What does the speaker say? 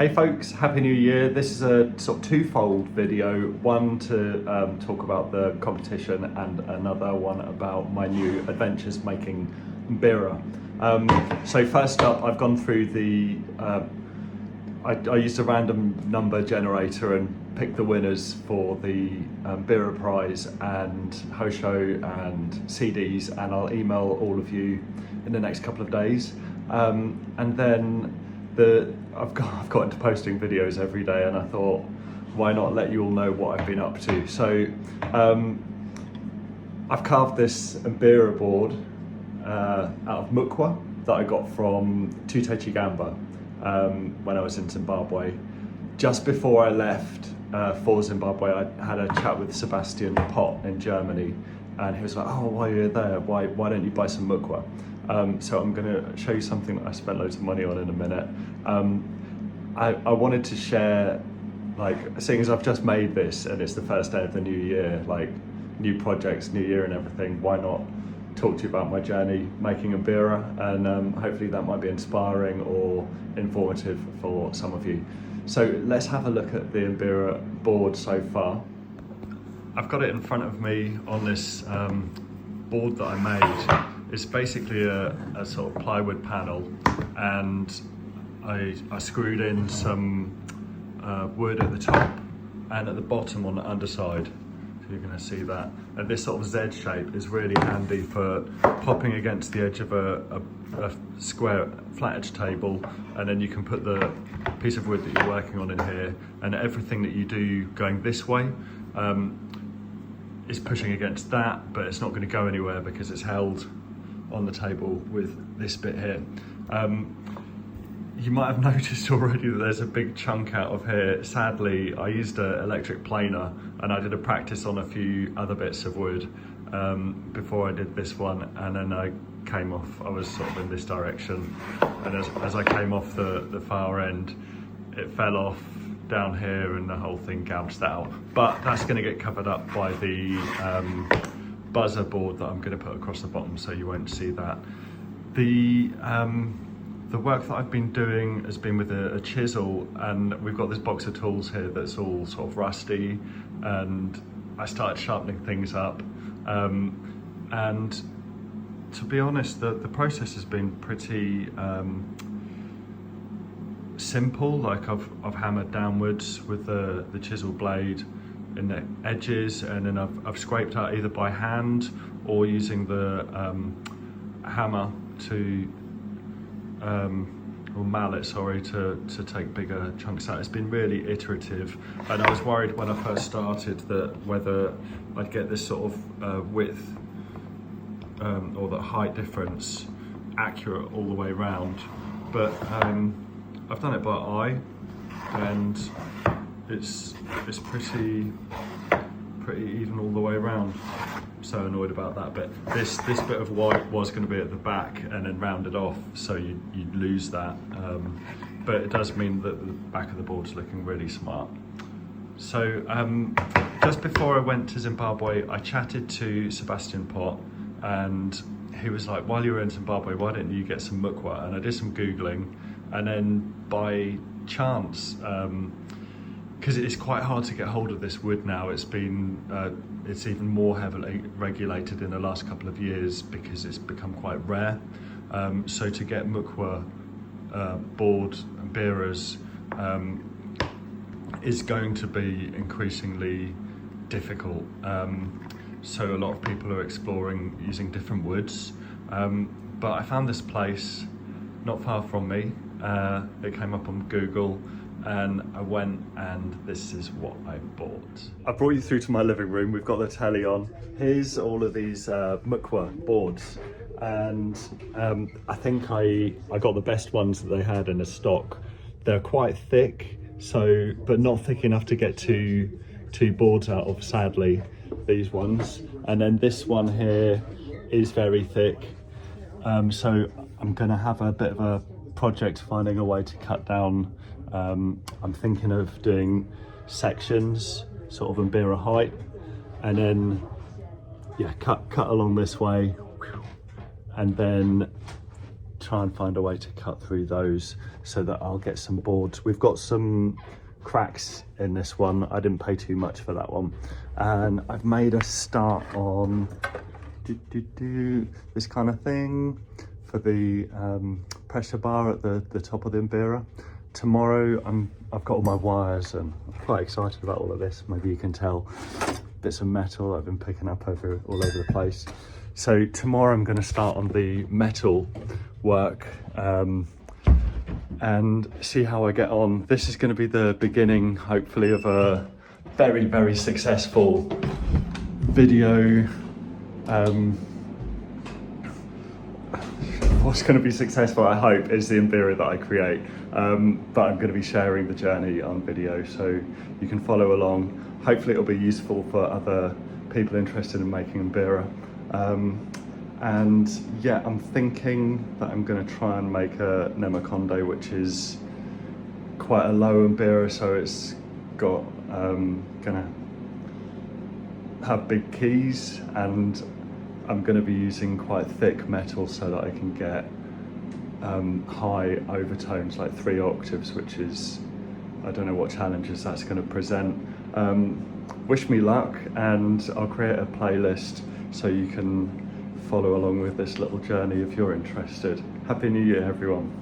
Hey folks, Happy New Year. This is a sort of twofold video, one to talk about the competition and another one about my new adventures making Mbira. So first up, I've gone through the, I used a random number generator and picked the winners for the Mbira prize and Hosho and CDs, and I'll email all of you in the next couple of days. And then I've got into posting videos every day, and I thought, why not let you all know what I've been up to. So I've carved this Mbira board out of mukwa that I got from Tutechi Gamba when I was in Zimbabwe. Just before I left for Zimbabwe, I had a chat with Sebastian Pot in Germany, and he was like, oh, while you're there, why don't you buy some mukwa? So I'm going to show you something that I spent loads of money on in a minute. I wanted to share, like, seeing as I've just made this and it's the first day of the new year, like new projects, new year and everything, why not talk to you about my journey making Mbira, and hopefully that might be inspiring or informative for some of you. So let's have a look at the Mbira board so far. I've got it in front of me on this board that I made. It's basically a sort of plywood panel, and I screwed in some wood at the top and at the bottom on the underside. So you're going to see that. And this sort of Z shape is really handy for popping against the edge of a square flat edge table, and then you can put the piece of wood that you're working on in here, and everything that you do going this way is pushing against that, but it's not going to go anywhere because it's held on the table with this bit here. You might have noticed already that there's a big chunk out of here. Sadly, I used an electric planer and I did a practice on a few other bits of wood before I did this one, and then I came off, I was sort of in this direction, and as I came off the far end, it fell off down here and the whole thing gouged out. But that's going to get covered up by the buzzer board that I'm going to put across the bottom, so you won't see that. The work that I've been doing has been with a chisel, and we've got this box of tools here that's all sort of rusty, and I started sharpening things up, and to be honest, the process has been pretty simple. Like I've hammered downwards with the chisel blade in the edges, and then I've scraped out either by hand or using the hammer to or mallet, sorry, to take bigger chunks out. It's been really iterative, and I was worried when I first started that whether I'd get this sort of width or the height difference accurate all the way around, but I've done it by eye, and it's pretty even all the way around. So annoyed about that bit. This bit of white was going to be at the back and then rounded off, so you'd lose that. But it does mean that the back of the board's looking really smart. So just before I went to Zimbabwe, I chatted to Sebastian Pot, and he was like, while you were in Zimbabwe, why didn't you get some mukwa? And I did some Googling, and then by chance, because it is quite hard to get hold of this wood now. It's been, it's even more heavily regulated in the last couple of years because it's become quite rare. So to get mukwa board and Mbiras is going to be increasingly difficult. So a lot of people are exploring using different woods. But I found this place not far from me. It came up on Google, and I went, and this is what I bought. I brought you through to my living room. We've got the telly on. Here's all of these mukwa boards, and I think I got the best ones that they had in the stock. They're quite thick, so but not thick enough to get two boards out of, sadly, these ones. And then this one here is very thick, so I'm gonna have a bit of a project finding a way to cut down. I'm thinking of doing sections, sort of Mbira height, and then cut along this way, and then try and find a way to cut through those so that I'll get some boards. We've got some cracks in this one. I didn't pay too much for that one. And I've made a start on this kind of thing for the pressure bar at the top of the Mbira. Tomorrow I've got all my wires and I'm quite excited about all of this. Maybe you can tell bits of metal I've been picking up all over the place. So tomorrow I'm going to start on the metal work and see how I get on. This is going to be the beginning, hopefully, of a very, very successful video. What's going to be successful, I hope, is the Mbira that I create. But I'm going to be sharing the journey on video, so you can follow along. Hopefully it'll be useful for other people interested in making Mbira. And yeah, I'm thinking that I'm going to try and make a Nemakonde, which is quite a low Mbira, so it's got gonna have big keys, and I'm going to be using quite thick metal so that I can get high overtones, like 3 octaves, which is, I don't know what challenges that's going to present. Wish me luck, and I'll create a playlist so you can follow along with this little journey if you're interested. Happy New Year, everyone.